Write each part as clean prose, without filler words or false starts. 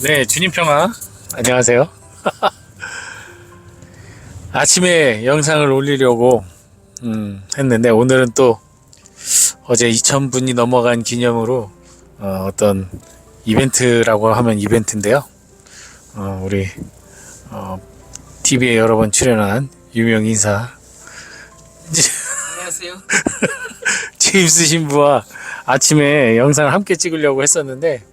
네, 주님 평화. 안녕하세요. 아침에 영상을 올리려고 했는데 오늘은 또 어제 2,000분이 넘어간 기념으로 떤 이벤트라고 하면 이벤트인데요. 우리 TV에 여러 번 출연한 유명 인사 안녕하세요. 제임스 신부와 아침에 영상을 함께 찍으려고 했었는데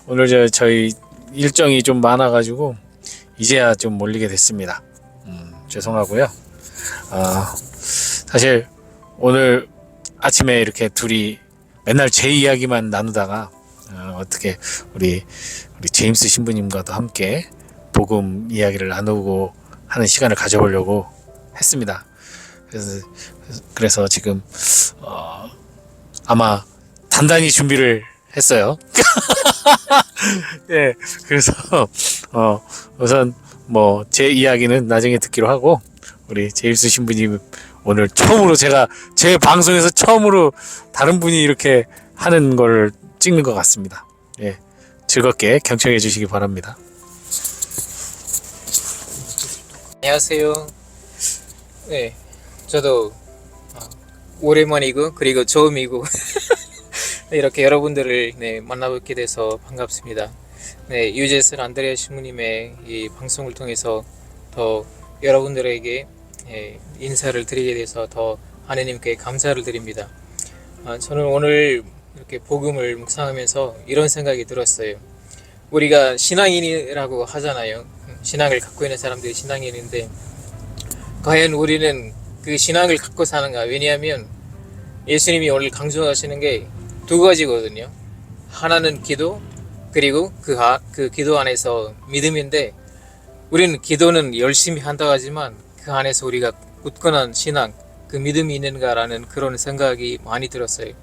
오늘 저희 일정이 좀 많아가지고 이제야 좀 몰리게 됐습니다. 죄송하고요. 사실 오늘 아침에 이렇게 둘이 맨날 제 이야기만 나누다가 어떻게 우리 제임스 신부님과도 함께 복음 이야기를 나누고 하는 시간을 가져보려고 했습니다. 그래서 지금 아마 단단히 준비를 했어요. 예, 그래서 우선 뭐 제 이야기는 나중에 듣기로 하고 우리 제임스 신부님 오늘 처음으로 제 방송에서 처음으로 다른 분이 이렇게 하는 걸 찍는 것 같습니다. 예, 즐겁게 경청해 주시기 바랍니다. 안녕하세요. 네, 저도 오랜만이고 그리고 처음이고 이렇게 여러분들을 만나뵙게 돼서 반갑습니다. 네, 유재슬 안드레아 신부님의 이 방송을 통해서 더 여러분들에게 인사를 드리게 돼서 더 하느님께 감사를 드립니다. 저는 오늘 이렇게 복음을 묵상하면서 이런 생각이 들었어요. 우리가 신앙인이라고 하잖아요. 신앙을 갖고 있는 사람들이 신앙인인데 과연 우리는 그 신앙을 갖고 사는가? 왜냐하면 예수님이 오늘 강조하시는 게 두 가지거든요. 하나는 기도, 그리고 그 기도 안에서 믿음인데 우리는 기도는 열심히 한다고 하지만 그 안에서 우리가 굳건한 신앙, 그 믿음이 있는가라는 그런 생각이 많이 들었어요.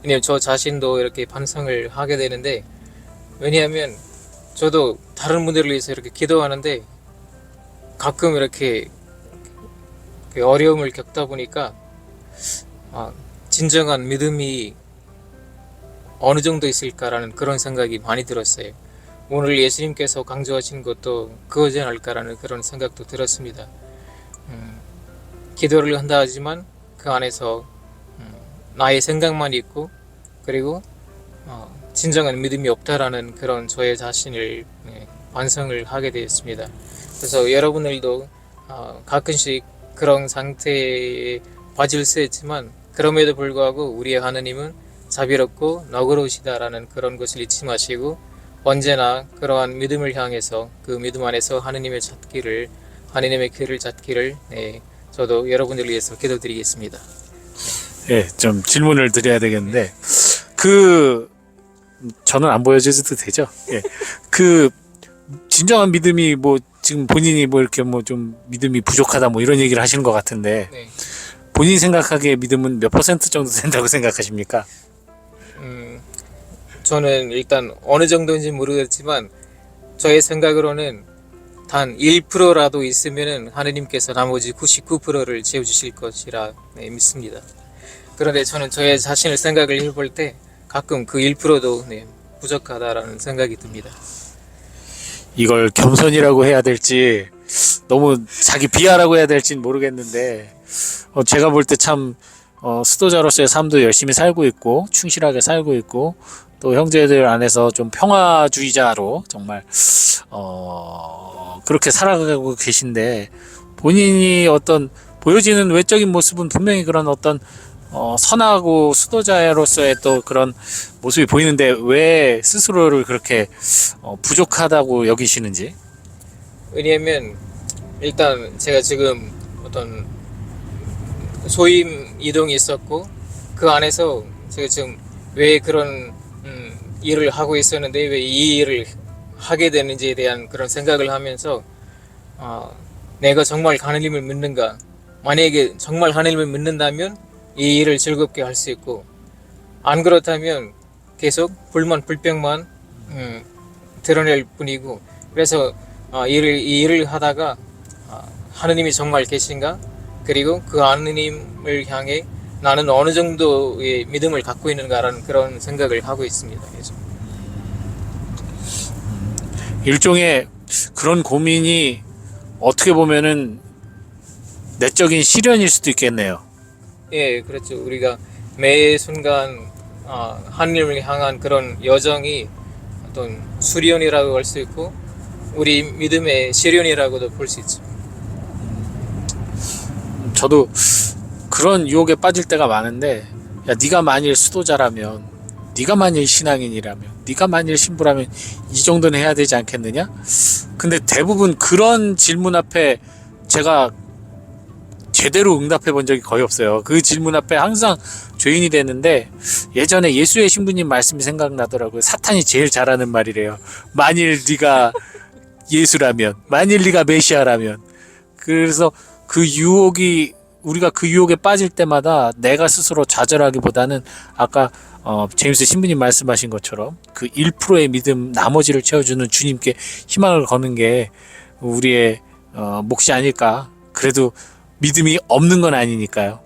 왜냐하면 저 자신도 이렇게 반성을 하게 되는데 왜냐하면 저도 다른 분들을 위해서 이렇게 기도하는데 가끔 이렇게 어려움을 겪다 보니까 진정한 믿음이 어느 정도 있을까라는 그런 생각이 많이 들었어요. 오늘 예수님께서 강조하신 것도 그거지 않을까라는 그런 생각도 들었습니다. 기도를 한다 하지만 그 안에서 나의 생각만 있고 그리고 진정한 믿음이 없다라는 그런 저의 자신을 반성을 하게 되었습니다. 그래서 여러분들도 가끔씩 그런 상태에 빠질 수 있지만 그럼에도 불구하고 우리의 하느님은 자비롭고 너그러우시다라는 그런 것을 잊지 마시고 언제나 그러한 믿음을 향해서 그 믿음 안에서 하느님의 길을 찾기를 저도 여러분들을 위해서 기도드리겠습니다. 예, 좀 질문을 드려야 되겠는데 저는 안 보여줘도 되죠? 예, 진정한 믿음이 뭐 지금 본인이 뭐 이렇게 뭐 좀 믿음이 부족하다 뭐 이런 얘기를 하시는 것 같은데 네. 본인 생각하기에 믿음은 몇 퍼센트 정도 된다고 생각하십니까? 저는 일단 어느 정도인지 모르겠지만 저의 생각으로는 단 1%라도 있으면은 하느님께서 나머지 99%를 채워주실 것이라 믿습니다. 그런데 저는 저의 자신을 생각을 해볼 때 가끔 그 1%도 부족하다라는 생각이 듭니다. 이걸 겸손이라고 해야 될지 너무 자기 비하라고 해야 될지는 모르겠는데 제가 볼 때 참 수도자로서의 삶도 열심히 살고 있고 충실하게 살고 있고 또 형제들 안에서 좀 평화주의자로 정말 그렇게 살아가고 계신데 본인이 어떤 보여지는 외적인 모습은 분명히 그런 어떤 선하고 수도자로서의 또 그런 모습이 보이는데 왜 스스로를 그렇게 부족하다고 여기시는지? 왜냐하면 일단 제가 지금 어떤 소임 이동이 있었고 그 안에서 제가 지금 왜 그런 일을 하고 있었는데 왜 이 일을 하게 되는지에 대한 그런 생각을 하면서 내가 정말 하느님을 믿는가, 만약에 정말 하느님을 믿는다면 이 일을 즐겁게 할 수 있고 안 그렇다면 계속 불만 불평만 드러낼 뿐이고 그래서 이 일을 하다가 하느님이 정말 계신가, 그리고 그 하느님을 향해 나는 어느 정도의 믿음을 갖고 있는가라는 그런 생각을 하고 있습니다. 그래서. 일종의 그런 고민이 어떻게 보면은 내적인 시련일 수도 있겠네요. 예, 그렇죠. 우리가 매 순간 하나님을 향한 그런 여정이 어떤 수련이라고 할 수 있고 우리 믿음의 시련이라고도 볼 수 있죠. 저도 그런 유혹에 빠질 때가 많은데, 야, 네가 만일 수도자라면, 네가 만일 신앙인이라면, 네가 만일 신부라면 이 정도는 해야 되지 않겠느냐? 근데 대부분 그런 질문 앞에 제가 제대로 응답해 본 적이 거의 없어요. 그 질문 앞에 항상 죄인이 되는데, 예전에 예수의 신부님 말씀이 생각나더라고요. 사탄이 제일 잘하는 말이래요. 만일 네가 예수라면, 만일 네가 메시아라면. 그래서 그 유혹이, 우리가 그 유혹에 빠질 때마다 내가 스스로 좌절하기보다는 아까 제임스 신부님 말씀하신 것처럼 그 1%의 믿음, 나머지를 채워주는 주님께 희망을 거는 게 우리의 몫이 아닐까. 그래도 믿음이 없는 건 아니니까요.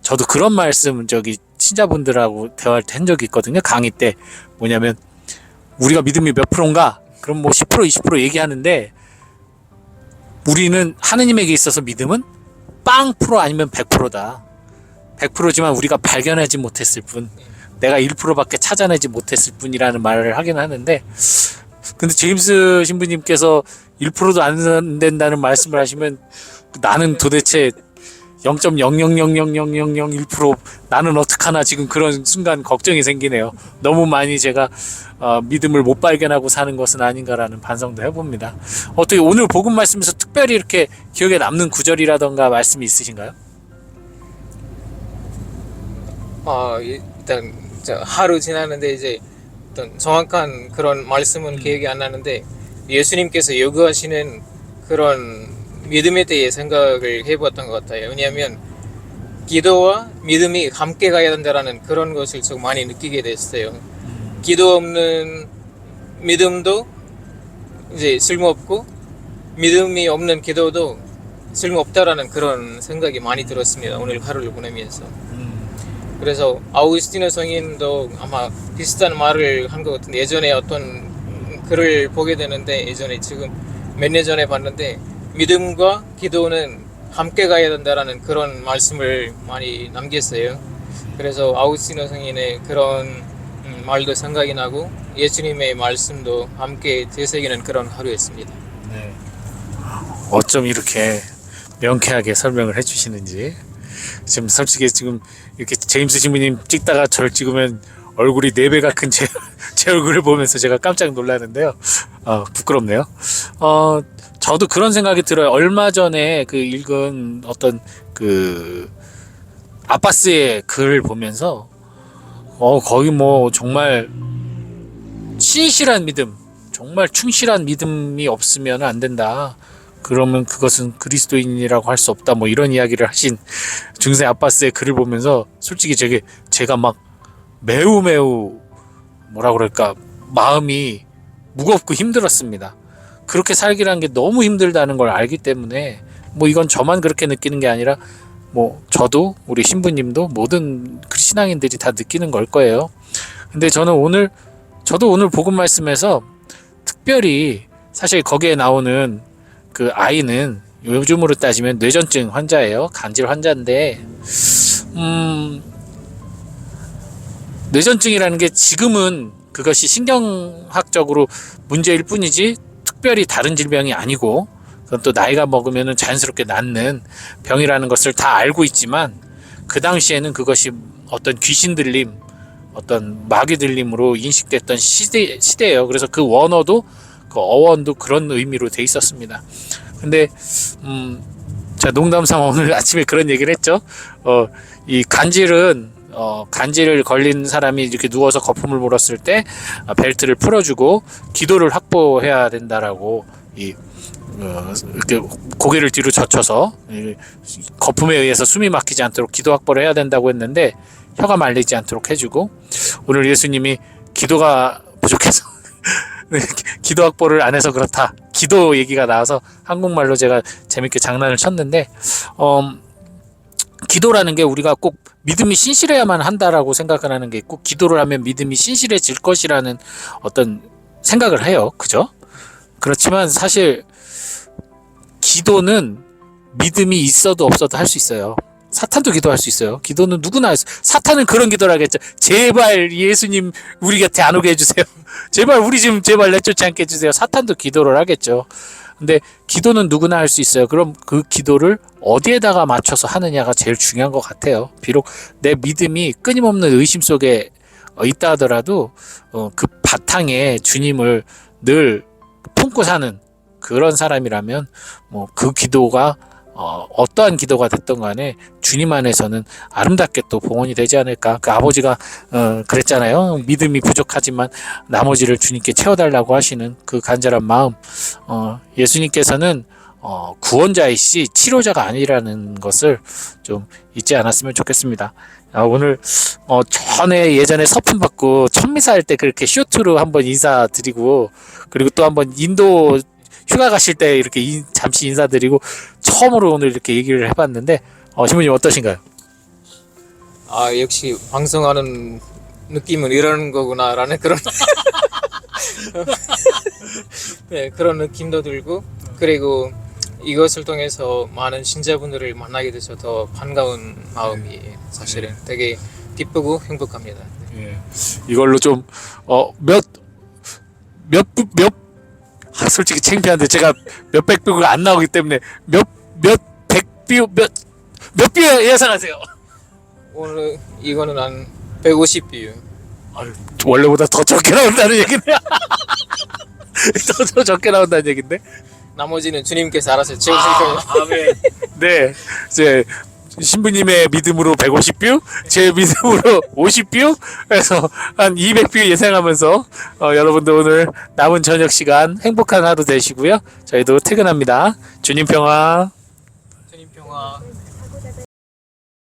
저도 그런 말씀 신자분들하고 대화할 때 한 적이 있거든요. 강의 때 뭐냐면, 우리가 믿음이 몇 프로인가? 그럼 뭐 10% 20% 얘기하는데, 우리는 하느님에게 있어서 믿음은 빵 프로 아니면 100%다. 100%지만 우리가 발견하지 못했을 뿐, 내가 1%밖에 찾아내지 못했을 뿐이라는 말을 하긴 하는데, 근데 제임스 신부님께서 1%도 안 된다는 말씀을 하시면 나는 도대체 0.0000001% 나는 어떡하나, 지금 그런 순간 걱정이 생기네요. 너무 많이 제가 믿음을 못 발견하고 사는 것은 아닌가라는 반성도 해봅니다. 어떻게 오늘 복음 말씀에서 특별히 이렇게 기억에 남는 구절이라던가 말씀이 있으신가요? 일단 하루 지났는데 이제 어떤 정확한 그런 말씀은 기억이 안 나는데, 예수님께서 요구하시는 그런 믿음에 대해 생각을 해보았던 것 같아요. 왜냐하면 기도와 믿음이 함께 가야 된다라는 그런 것을 좀 많이 느끼게 됐어요. 기도 없는 믿음도 이제 쓸모없고, 믿음이 없는 기도도 쓸모없다라는 그런 생각이 많이 들었습니다. 오늘 하루를 보내면서. 그래서 아우구스티노 성인도 아마 비슷한 말을 한 것 같은데, 예전에 어떤 글을 보게 되는데, 예전에 지금 몇 년 전에 봤는데, 믿음과 기도는 함께 가야 된다라는 그런 말씀을 많이 남겼어요. 그래서 아우구스티노 성인의 그런 말도 생각이 나고, 예수님의 말씀도 함께 되새기는 그런 하루였습니다. 네. 어쩜 이렇게 명쾌하게 설명을 해주시는지. 지금 솔직히 지금 이렇게 제임스 신부님 찍다가 저를 찍으면 얼굴이 4배가 큰 제 얼굴을 보면서 제가 깜짝 놀라는데요. 부끄럽네요. 저도 그런 생각이 들어요. 얼마 전에 그 읽은 어떤 그 아바스의 글을 보면서 거의 뭐 정말 신실한 믿음, 정말 충실한 믿음이 없으면 안 된다. 그러면 그것은 그리스도인이라고 할 수 없다. 뭐 이런 이야기를 하신 중세 아바스의 글을 보면서 솔직히 제가 막 매우 뭐라 그럴까, 마음이 무겁고 힘들었습니다. 그렇게 살기라는 게 너무 힘들다는 걸 알기 때문에, 뭐 이건 저만 그렇게 느끼는 게 아니라 뭐 저도 우리 신부님도 모든 신앙인들이 다 느끼는 걸 거예요. 근데 저도 오늘 복음 말씀에서 특별히, 사실 거기에 나오는 그 아이는 요즘으로 따지면 뇌전증 환자예요. 간질 환자인데, 뇌전증이라는 게 지금은 그것이 신경학적으로 문제일 뿐이지 특별히 다른 질병이 아니고, 그건 또 나이가 먹으면 자연스럽게 낫는 병이라는 것을 다 알고 있지만, 그 당시에는 그것이 어떤 귀신 들림, 어떤 마귀 들림으로 인식됐던 시대예요. 그래서 그 원어도, 그 어원도 그런 의미로 돼 있었습니다. 근데 제가 농담삼아 오늘 아침에 그런 얘기를 했죠. 이 간질은 간질을 걸린 사람이 이렇게 누워서 거품을 물었을 때 벨트를 풀어주고 기도를 확보해야 된다라고, 이렇게 고개를 뒤로 젖혀서 거품에 의해서 숨이 막히지 않도록 기도 확보를 해야 된다고 했는데, 혀가 말리지 않도록 해주고, 오늘 예수님이 기도가 부족해서 기도 확보를 안 해서 그렇다, 기도 얘기가 나와서 한국말로 제가 재밌게 장난을 쳤는데, 기도라는 게 우리가 꼭 믿음이 신실해야만 한다라고 생각을 하는 게 있고, 기도를 하면 믿음이 신실해질 것이라는 어떤 생각을 해요. 그죠? 그렇지만 사실 기도는 믿음이 있어도 없어도 할 수 있어요. 사탄도 기도할 수 있어요. 기도는 누구나 할 수. 사탄은 그런 기도를 하겠죠. 제발 예수님 우리 곁에 안 오게 해주세요. 제발 우리 좀 제발 내쫓지 않게 해주세요. 사탄도 기도를 하겠죠. 근데 기도는 누구나 할 수 있어요. 그럼 그 기도를 어디에다가 맞춰서 하느냐가 제일 중요한 것 같아요. 비록 내 믿음이 끊임없는 의심 속에 있다 하더라도 그 바탕에 주님을 늘 품고 사는 그런 사람이라면 뭐 그 기도가 어떠한 기도가 됐던 간에 주님 안에서는 아름답게 또 봉헌이 되지 않을까. 그 아버지가 그랬잖아요. 믿음이 부족하지만 나머지를 주님께 채워달라고 하시는 그 간절한 마음. 예수님께서는 구원자이시 치료자가 아니라는 것을 좀 잊지 않았으면 좋겠습니다. 오늘 전에 예전에 서품 받고 천미사 할 때 그렇게 쇼트로 한번 인사드리고, 그리고 또 한번 인도 휴가 가실 때 이렇게 잠시 인사드리고 처음으로 오늘 이렇게 얘기를 해봤는데 신부님 어떠신가요? 아, 역시 방송하는 느낌은 이런 거구나라는 그런 네, 그런 느낌도 들고, 그리고 이것을 통해서 많은 신자분들을 만나게 돼서 더 반가운 마음이 사실은 되게 기쁘고 행복합니다. 예. 이걸로 좀 솔직히 창피한데 제가 몇백 뷰가 안 나오기 때문에 몇 뷰 예상하세요? 오늘 이거는 한 150뷰. 원래보다 더 적게 나온다는 얘기네. 더 적게 나온다는 얘긴데. 나머지는 주님께서 알아서 채우실 거예요. 아멘. 네, 이제 신부님의 믿음으로 150뷰, 제 믿음으로 50뷰, 그래서 한 200뷰 예상하면서 여러분들 오늘 남은 저녁 시간 행복한 하루 되시고요. 저희도 퇴근합니다. 주님 평화. 주님 평화.